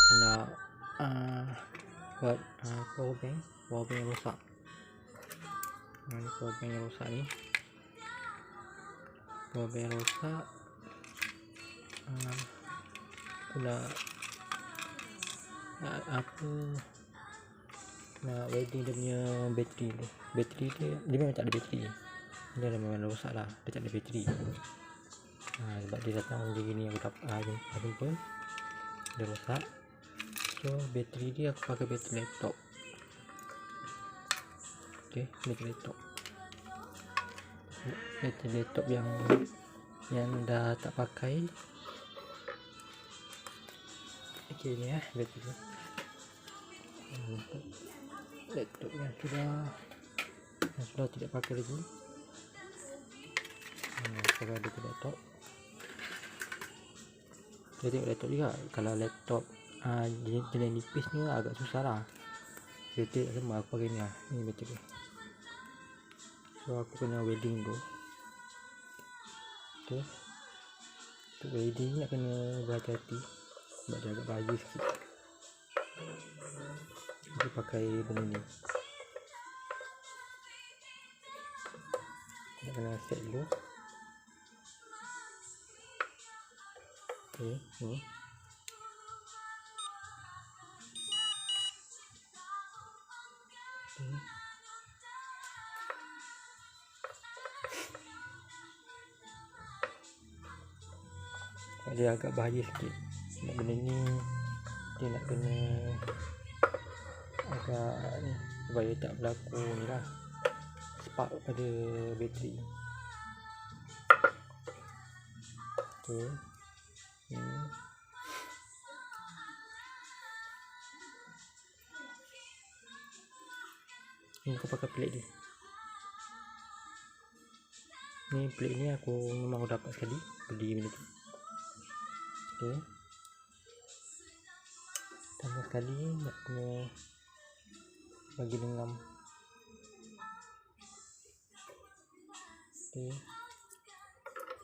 nak buat power bank yang rosak. Ni power bank yang rosak ni. Power bank yang rosak. Aku nak welding dia punya bateri tu. Bateri dia memang tak ada bateri. Dia dah memang rosak lah. Dia tak ada bateri. Sebab dia datang macam gini aku tak jumpa. Dia rosak. So bateri dia aku pakai bateri laptop. Bateri laptop. Bateri laptop yang dah tak pakai. Ni bateri laptop yang sudah tidak pakai lagi. Kalau ada laptop, dia tengok laptop juga. Kalau laptop jenis nipis ni agak susah lah. Bateri tak sama, aku pakai ni lah. Ni bateri. So aku kena welding dulu. Untuk welding ni nak kena berhati-hati sebab dia agak bahaya sikit. Kita pakai benda ni. Nak kena set dulu. Ni. Dia agak bahaya sikit. Sebab benda ni dia nak kena agak ni supaya tak berlaku ni lah spark pada bateri. Ni aku pakai plate dia. Ni plate ni aku memang dapat sekali beli benda tu. Tambah sekali nak kena bagi lengam.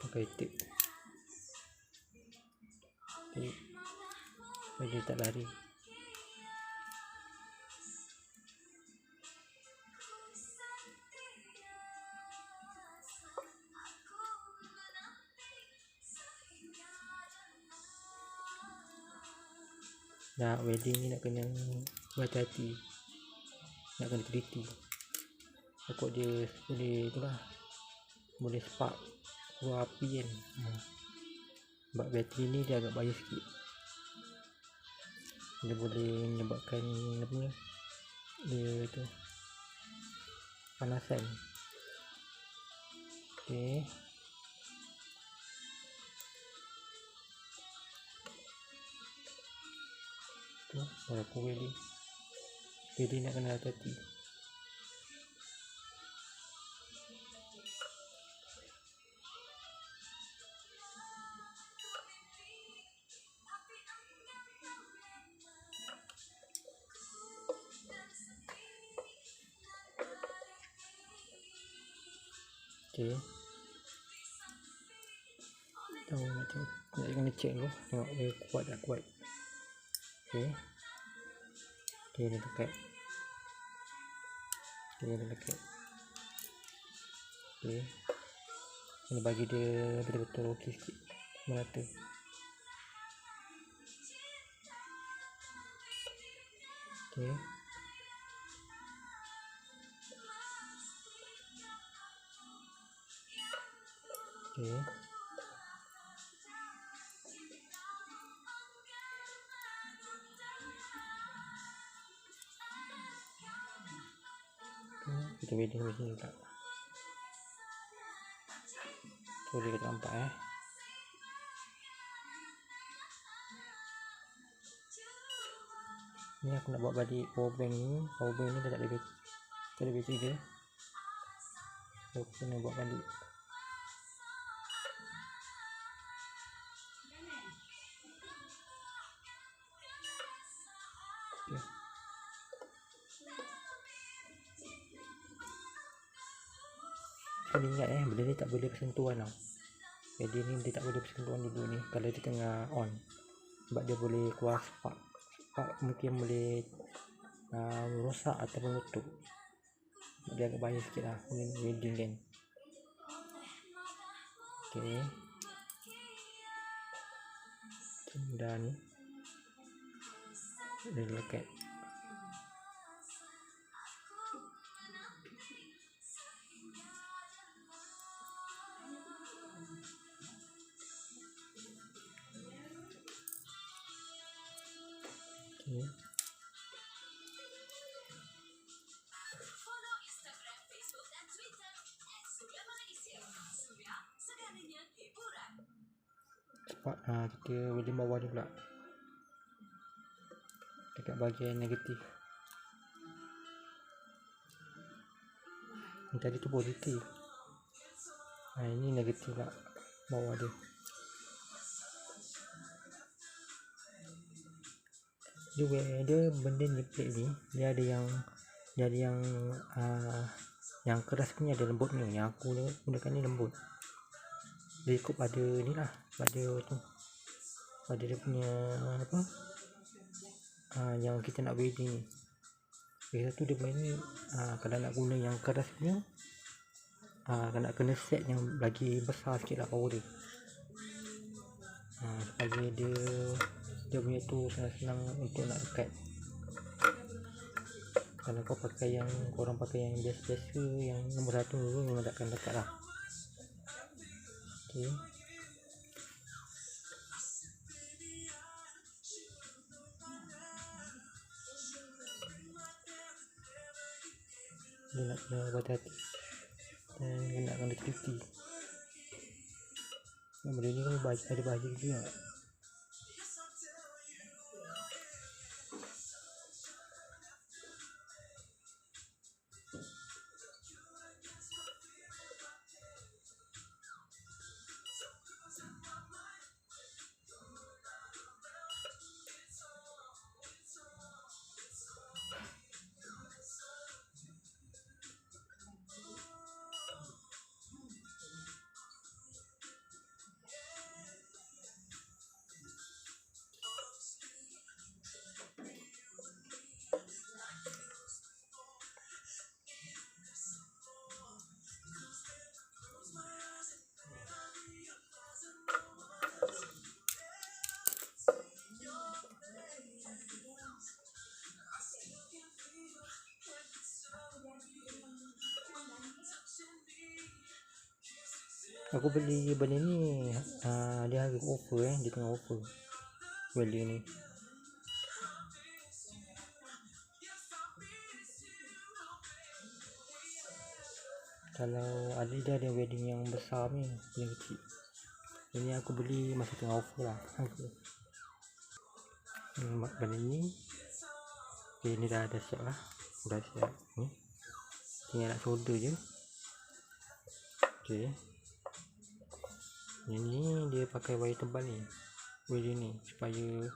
Pakai tape. Bagi tak lari. Nak welding ni nak kena berhati-hati, nak kena teliti. Takut dia boleh spark keluar api kan. Sebab bateri ni dia agak bahaya sikit. Dia boleh menyebabkan dia tu panasan. Baru aku welding. Jadi nak kena hati-hati. Nak kena check dulu. Tengok dia kuat tak kuat. Dia dekat. Kena bagi dia betul-betul okey sikit, merata. Kita welding macam ni tak. So dia kata nampak ni aku nak bawa balik power bank ni. Power bank ni dah tak ada bateri dia. So aku kena bawa balik. Kena ingat benda ni tak boleh bersentuhan tau. Jadi ni dia tak boleh bersentuhan dulu ni kalau dia tengah on. Sebab dia boleh keluar spark spark mungkin boleh rosak atau menutup. Dia agak bahaya sikit lah welding kan. Okay, dah ni dah lekat. Okay. Spark, kita welding bawah ni pula dekat bahagian negatif. Yang tadi tu positif, ini negatif lah bawah dia. Dia benda ni plate ni dia ada yang keras punya, ada lembutnya. Yang aku gunakan ni lembut. Dia ikut pada ni lah, pada dia punya apa, yang kita nak welding ni. Satu dia punya ni, kalau nak guna yang keras punya, kalau nak kena set yang lagi besar sikit lah power dia, supaya dia punya tu senang untuk nak dekat. Kalau korang pakai yang biasa-biasa, yang nombor 1 dulu, memang takkan dekat lah. Okay. Dia nak kena berhati-hati dan nak kena teliti. Benda ni kan ada bahaya juga. Aku beli benda ni, dia harga offer dia tengah offer welding ni. Kalau dia ada welding yang besar ni, yang kecil. Ini aku beli masa tengah offer lah harga. Benda ni, okay, ni dah siap lah. Dah siap ni, tinggal nak solder je. Okay, ini dia pakai wire tebal ni, welding ni, supaya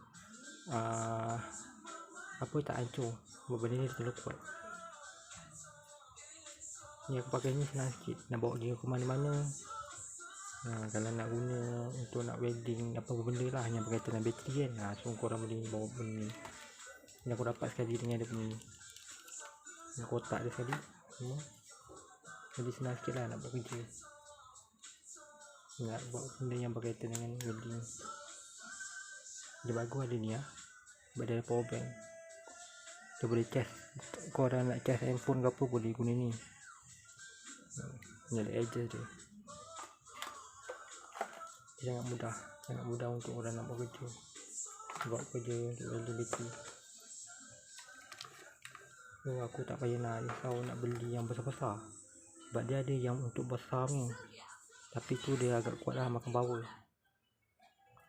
tak hancur. Benda ni terlalu kuat. Ni aku pakai ni senang sikit, nak bawa dia ke mana-mana. Kalau nak guna untuk nak welding apa benda lah yang berkaitan dengan bateri kan, so korang boleh bawa benda ni. Ni aku dapat sekali dengan dia punya ni, kotak dia sekali semua. Jadi senang sikit lah nak buat kerja, nak buat benda yang berkaitan dengan welding. Dia bagus ada ni sebab dia ada power bank. Dia boleh charge, korang nak charge handphone ke apa boleh guna ni. Ni ada adjust dia. Sangat mudah untuk orang nak buat kerja untuk welding bateri. So aku tak payah nak risau nak beli yang besar-besar, sebab dia ada yang untuk besar ni, tapi tu dia agak kuat lah, makan power.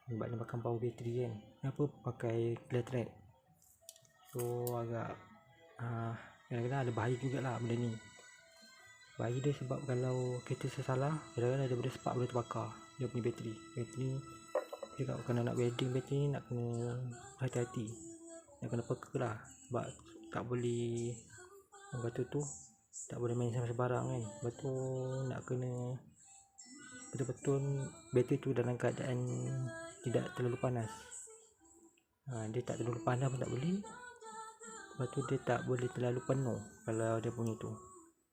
Sebab dia makan power bateri kan, kenapa pakai clear thread, so agak kadang-kadang ada bahaya jugalah benda ni. Bahaya dia sebab kalau kita tersalah, kadang-kadang ada benda spark, boleh terbakar dia punya bateri. Dia kalau nak welding bateri ni nak kena hati-hati, nak kena peka lah, sebab tak boleh batu tu tak boleh main sembarang kan. Betul nak kena betul-betul bateri tu dalam keadaan tidak terlalu panas. Dia tak terlalu panas pun tak boleh. Lepas tu dia tak boleh terlalu penuh kalau dia punya tu.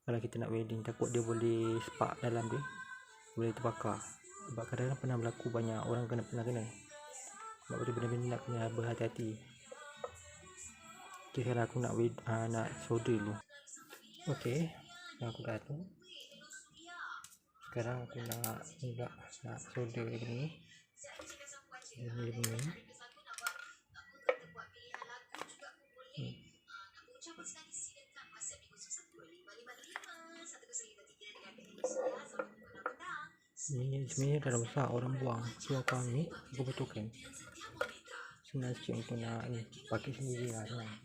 Kalau kita nak welding, takut dia boleh spark dalam dia, boleh terbakar. Sebab kadang-kadang pernah berlaku, banyak orang pernah kena. Sebab tu benar-benar nak kena berhati-hati. Okay, sekarang aku nak solder dulu. Okay, aku dah tu. Sekarang aku nak solder ni. Ini punya. Ni sebenarnya dah besar orang buang. So aku ambil, aku betulkan. Senang sikit untuk nak ni, pakai sendiri lah senang.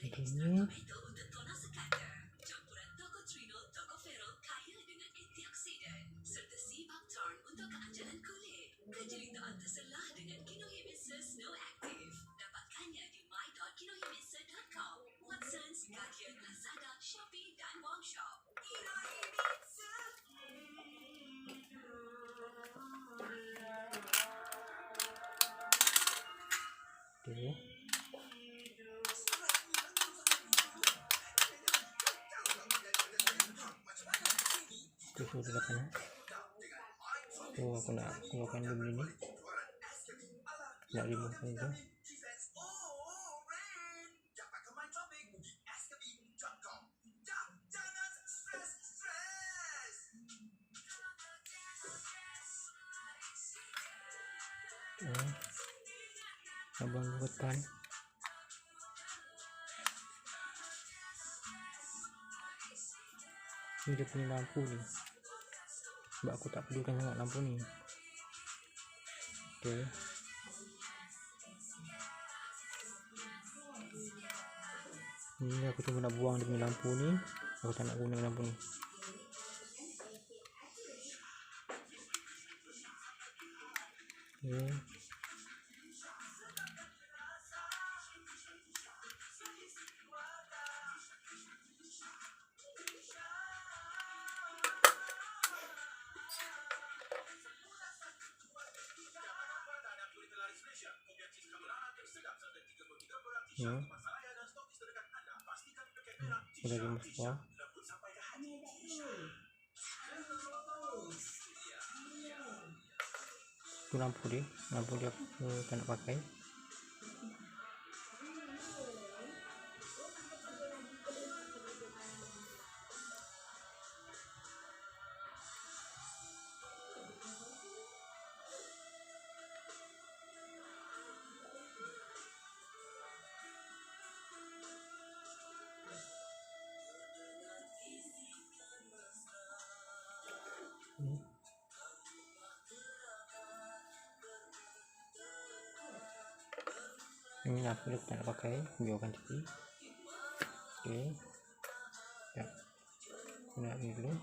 Untuk ni okay. Tu sudah dah panas. So aku nak keluarkan dulu ni. Nak remove ni tu. Abang hutan. Ni dia punya lampu ni. Sebab aku tak perlukan sangat lampu ni. Okay. Ni aku cuma nak buang dia punya lampu ni. Aku tak nak guna lampu ni. Okay. Ya. Sudah remove semua. Itu lampu dia aku tak nak pakai. Ini lampu dia tak nak pakai, biarkan tepi. Okay. Ya. Nak ni dulu.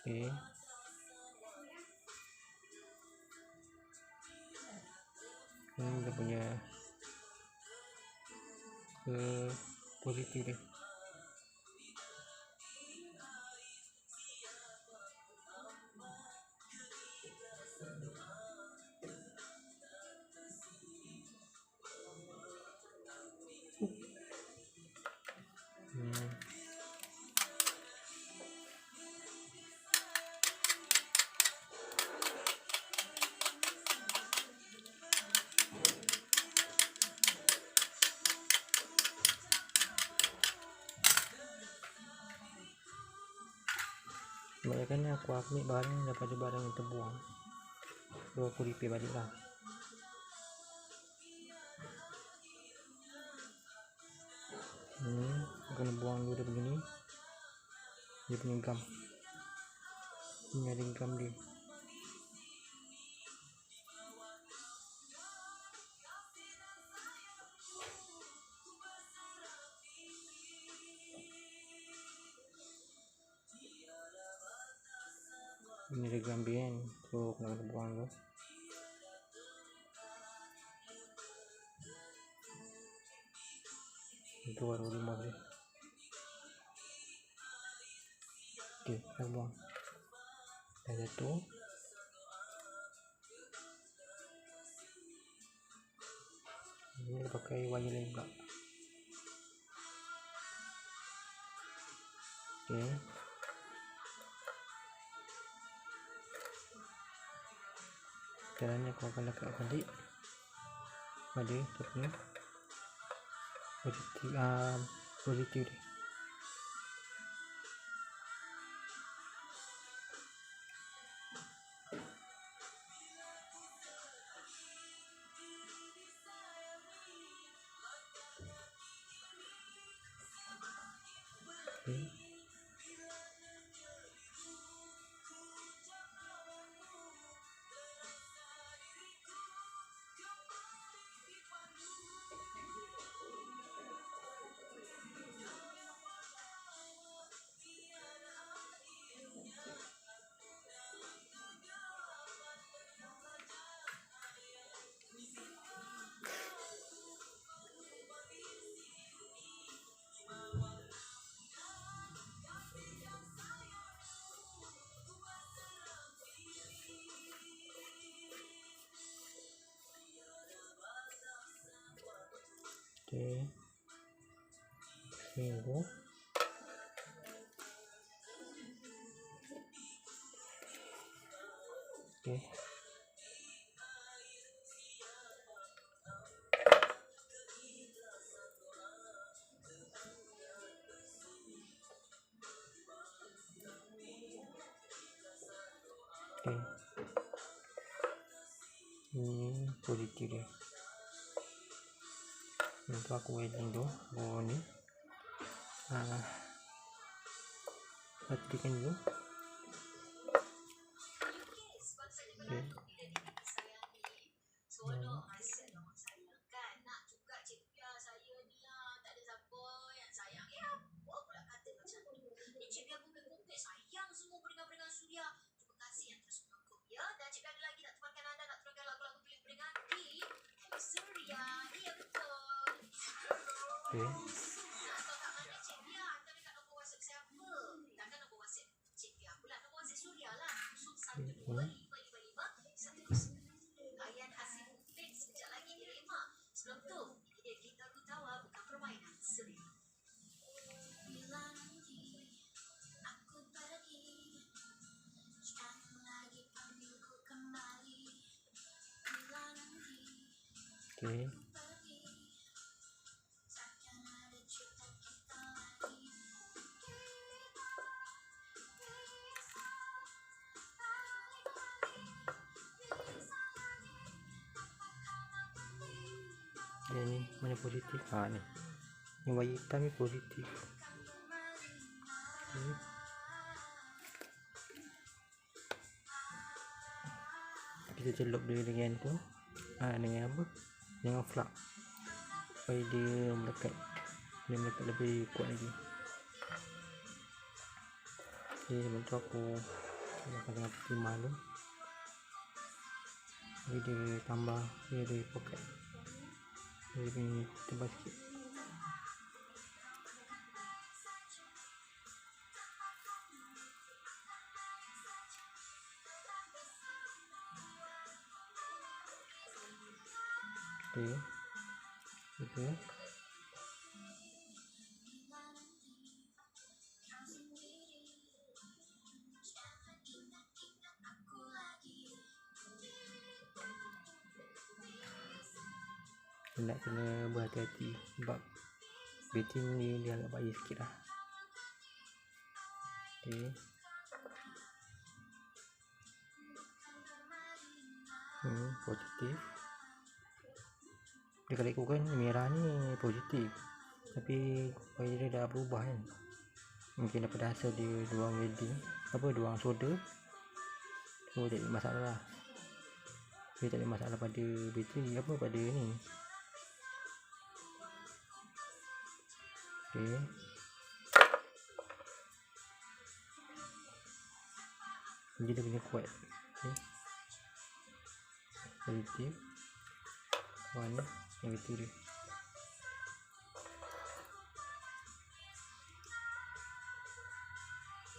Okay. Ini dia punya positif dia. Kebanyakan aku ambil barang daripada barang yang terbuang. So aku repair balik lah. Aku kena buang dulu dia begini. Dia punya gam. Ini ada gam dia. Ini ada gam dia kan. So kena buang dulu. Itu baru remove dia. Okey, dah buang. Dah jatuh. Ini pakai wire lain pula. Okey. Caranya kau akan lekat balik pada satu positif dia. Okey. Okey. Tunggu. Okey. Okey. Ini positif dia. Untuk aku welding tu, ni. Matikan dulu. Okey. Okey. Okey. Ni mana positif? Ni. Ni wire hitam ni positif. Okay. Kita celup dia dengan tu. Dengan apa? Dengan flak. Supaya dia melekat. Dia melekat lebih kuat lagi. Okay, sebentar aku tambahkan dengan timah tu. Jadi dia tambah, dia ada poket. Jadi ni tebal sikit. Okay. Okay. Nak kena berhati-hati sebab bateri ni dia agak bahaya sikit lah. Okay. Positif. Dia kalau ikutkan merah ni positif, tapi wire dia dah berubah kan. Mungkin daripada hasil dia duang welding, duang solder. So tak ada masalah lah. Dia tak ada masalah pada bateri pada ni. Okay. Jadi dia punya kuat. Okay. Positif. Warna negatif dia.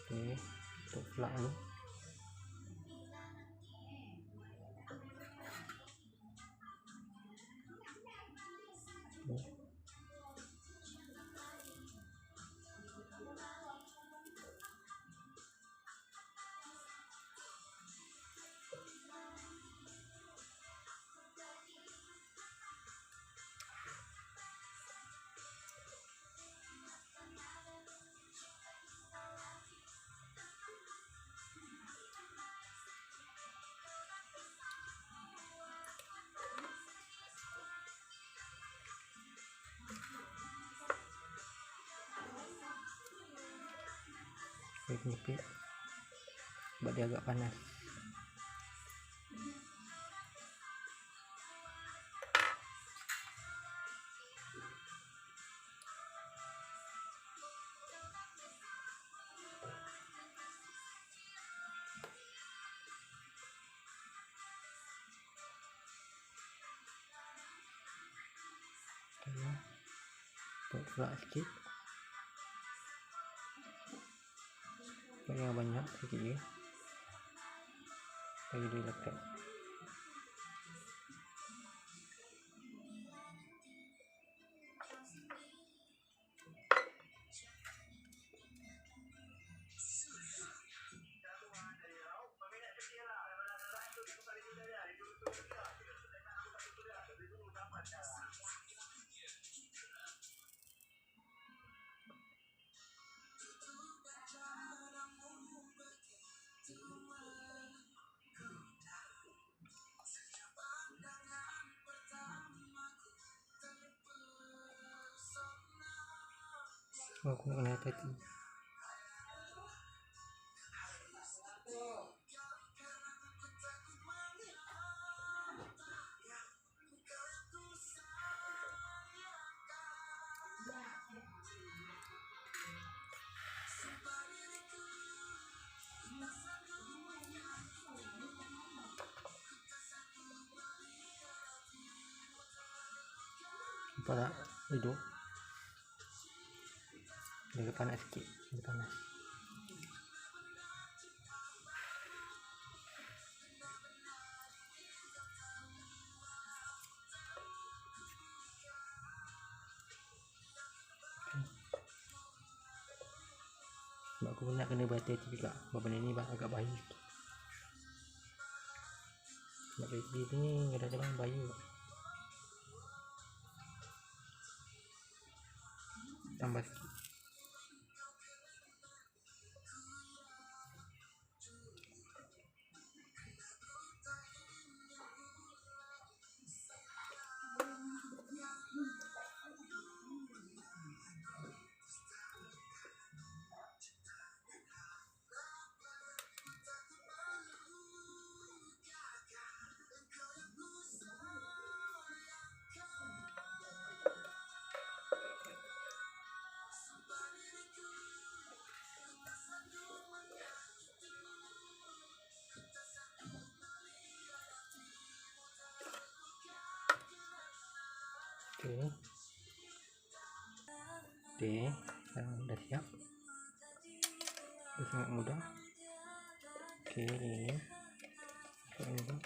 Okay. untuk plug dulu. Jepit sebab dia agak panas. Untuk plug sikit, yang banyak sikit je bagi dia lekat. Aku nak kena hati-hati. Nampak tak? Hidup. Dia panas sikit. Dia panas. Sebab aku nak kena berhati-hati juga. Sebab benda ni agak bahaya sikit. Sebab bateri ni kadang-kadang bahaya. Tambah sikit. Okey, sekarang dah siap. Dia sangat mudah. Okey, ini sangat mudah.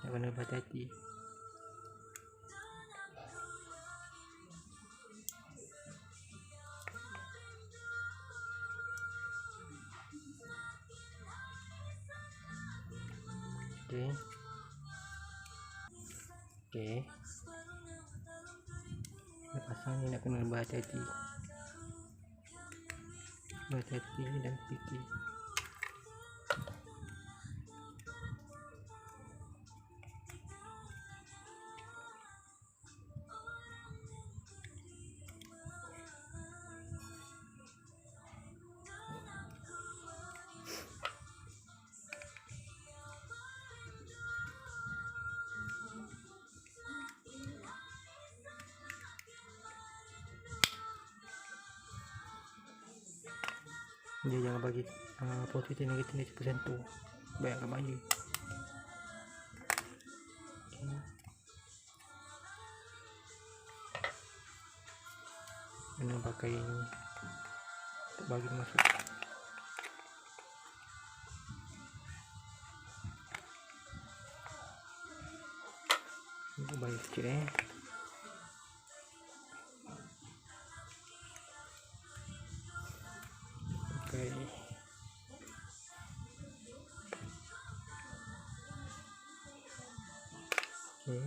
Nak kena berhati-hati. Okey. Okey. Nak pasang ni nak kena berhati-hati. Berhati-hati dan fikir. Dia jangan bagi positif negatif ni tersentuh. Bayangkan maya. Kena pakai ini untuk bagi masuk. Ini bagi sikit pakai okay.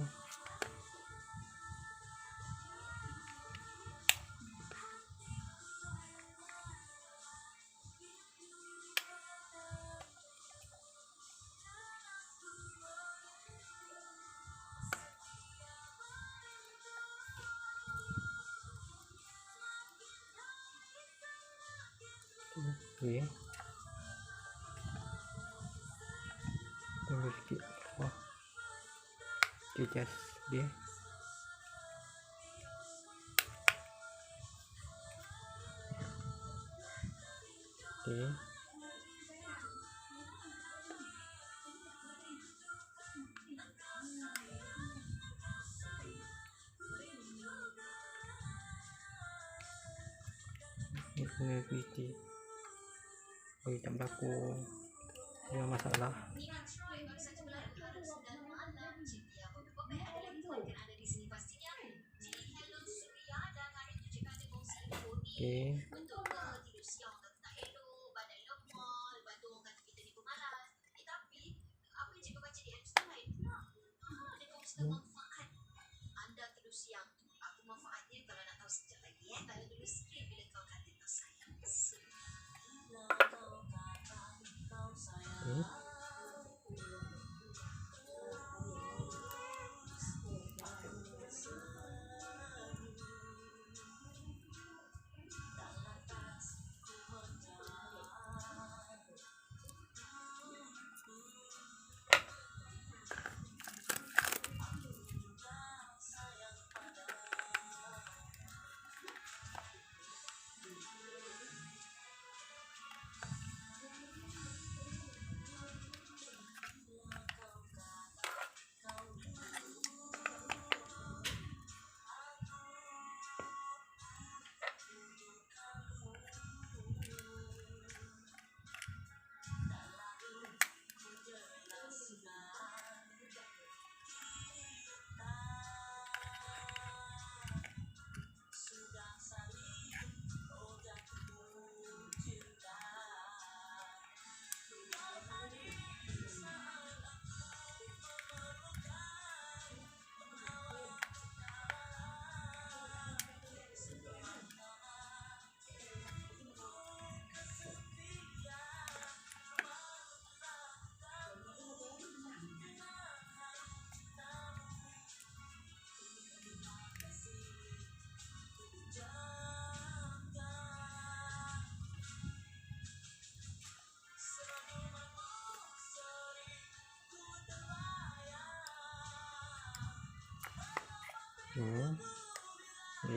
Okay. Tunggu sikit. Wah. Adjust dia. Okay. Ini kena cuci. Bagi tak berlaku dia masalah. Okay.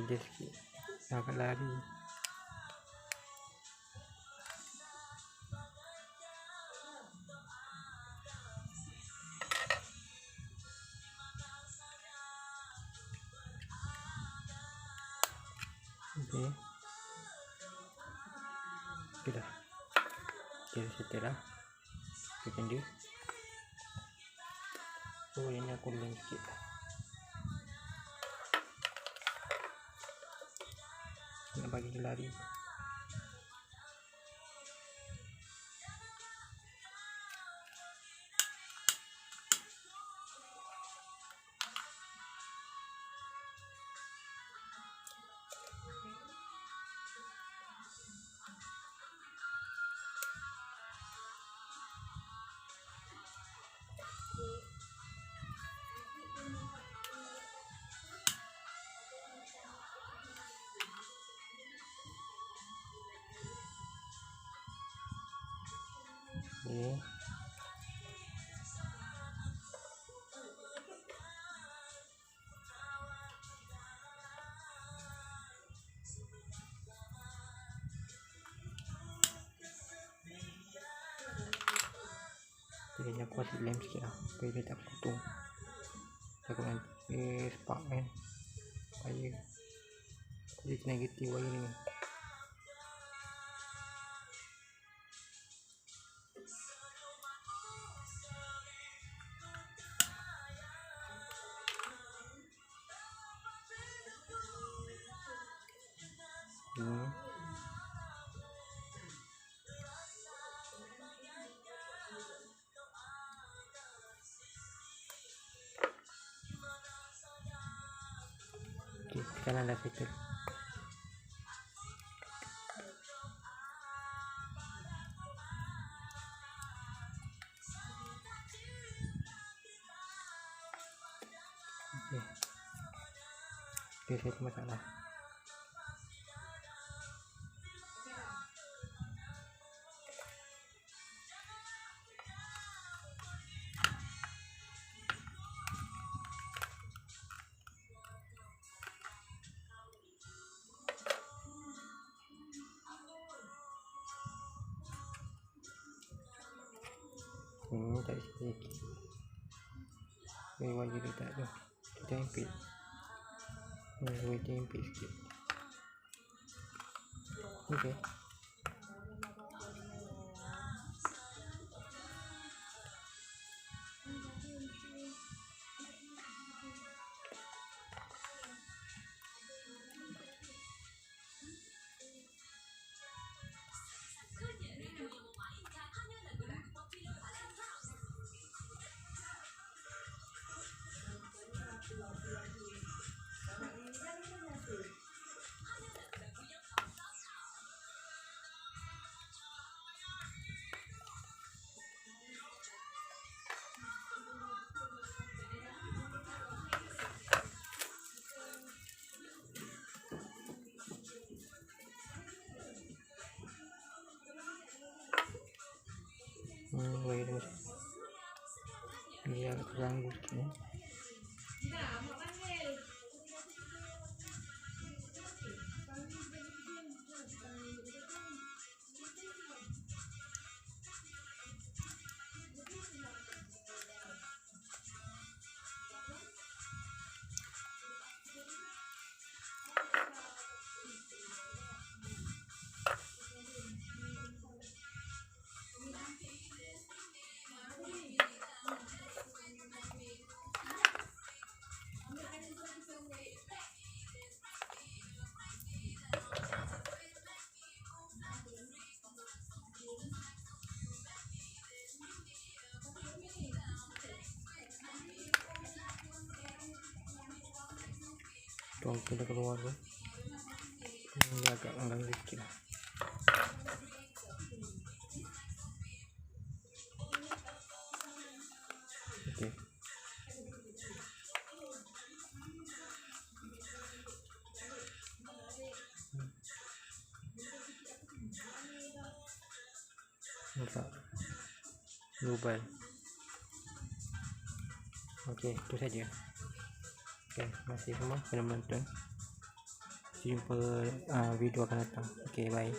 Dia sikit agak lari. Okay. Okay dah. Okay, settle dah. Tekan dia. So ini aku link sikit. Nak bagi dia lari. Okay. Jadi aku masih lem sikit lah supaya dia tak potong. Takut nanti spark kan, supaya jadi negatif wire ni. Okay, sekarang dah settle. Okay, settle masalah. Tak sikit. Wire dia tak tu. Kita impit. Wire dia impit sikit. Okay. Wire dia macam dia agak terganggu sikit ni. Tuang tu dah keluar tu. Dia agak mengganggu sikit lah. Okay. Nampak global. Okey, itu saja. Okey, terima kasih semua kerana menonton. Jumpa video akan datang. Okey, bye.